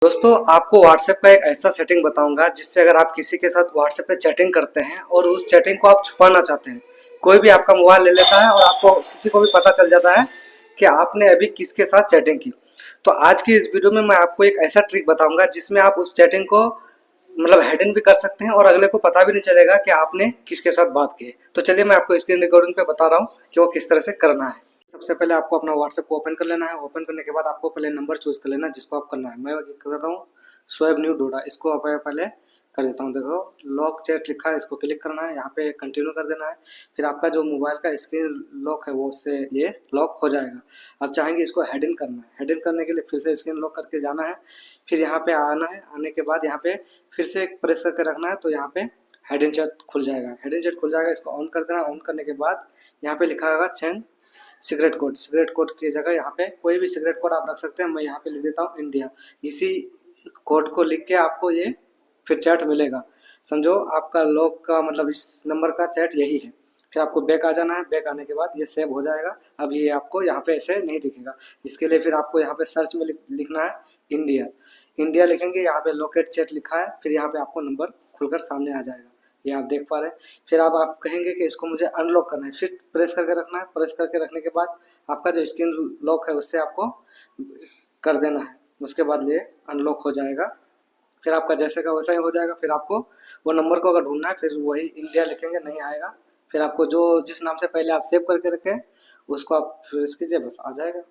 दोस्तों आपको व्हाट्सएप का एक ऐसा सेटिंग बताऊंगा जिससे अगर आप किसी के साथ व्हाट्सएप पे चैटिंग करते हैं और उस चैटिंग को आप छुपाना चाहते हैं, कोई भी आपका मोबाइल ले लेता है और आपको किसी को भी पता चल जाता है कि आपने अभी किसके साथ चैटिंग की। तो आज की इस वीडियो में मैं आपको एक ऐसा ट्रिक बताऊंगा जिसमें आप उस चैटिंग को मतलब हिडन भी कर सकते हैं और अगले को पता भी नहीं चलेगा कि आपने किसके साथ बात की है। तो चलिए मैं आपको स्क्रीन रिकॉर्डिंग पे बता रहा हूँ कि वो किस तरह से करना है। सबसे पहले आपको अपना व्हाट्सएप को ओपन कर लेना है। ओपन करने के बाद आपको पहले नंबर चूज कर लेना है जिसको आप करना है। मैं कर देता हूँ शोएब न्यू डोडा, इसको आप पहले कर देता हूँ। देखो लॉक चैट लिखा है, इसको क्लिक करना है, यहाँ पे कंटिन्यू कर देना है। फिर आपका जो मोबाइल का स्क्रीन लॉक है वो उससे ये लॉक हो जाएगा। आप चाहेंगे इसको हेड इन करना है, हेड इन करने के लिए फिर से स्क्रीन लॉक करके जाना है। फिर यहाँ पे आना है, आने के बाद यहाँ पे फिर से प्रेस करके रखना है। तो यहाँ पे हेड इन चैट खुल जाएगा, हेड इन चैट खुल जाएगा। इसको ऑन कर देना। ऑन करने के बाद यहाँ पे लिखा होगा change secret code. Secret code की जगह यहाँ पे कोई भी सीक्रेट कोड आप रख सकते हैं। मैं यहाँ पे लिख देता हूँ इंडिया। इसी कोड को लिख के आपको ये फिर चैट मिलेगा। समझो आपका लॉक का मतलब इस नंबर का चैट यही है। फिर आपको बैक आ जाना है। बैक आने के बाद ये सेव हो जाएगा। अब ये आपको यहाँ पे ऐसे नहीं दिखेगा। इसके लिए फिर आपको यहाँ पे सर्च में लिखना है इंडिया। इंडिया लिखेंगे, यहाँ पे लोकेट चैट लिखा है, फिर यहाँ पे आपको नंबर खुलकर सामने आ जाएगा। ये आप देख पा रहे हैं। फिर आप कहेंगे कि इसको मुझे अनलॉक करना है, फिर प्रेस करके रखना है। प्रेस करके रखने के बाद आपका जो स्क्रीन लॉक है उससे आपको कर देना है। उसके बाद ये अनलॉक हो जाएगा। फिर आपका जैसे का वैसा ही हो जाएगा। फिर आपको वो नंबर को अगर ढूंढना है फिर वही इंडिया लिखेंगे, नहीं आएगा। फिर आपको जो जिस नाम से पहले आप सेव करके रखें उसको आप प्रेस कीजिए, बस आ जाएगा।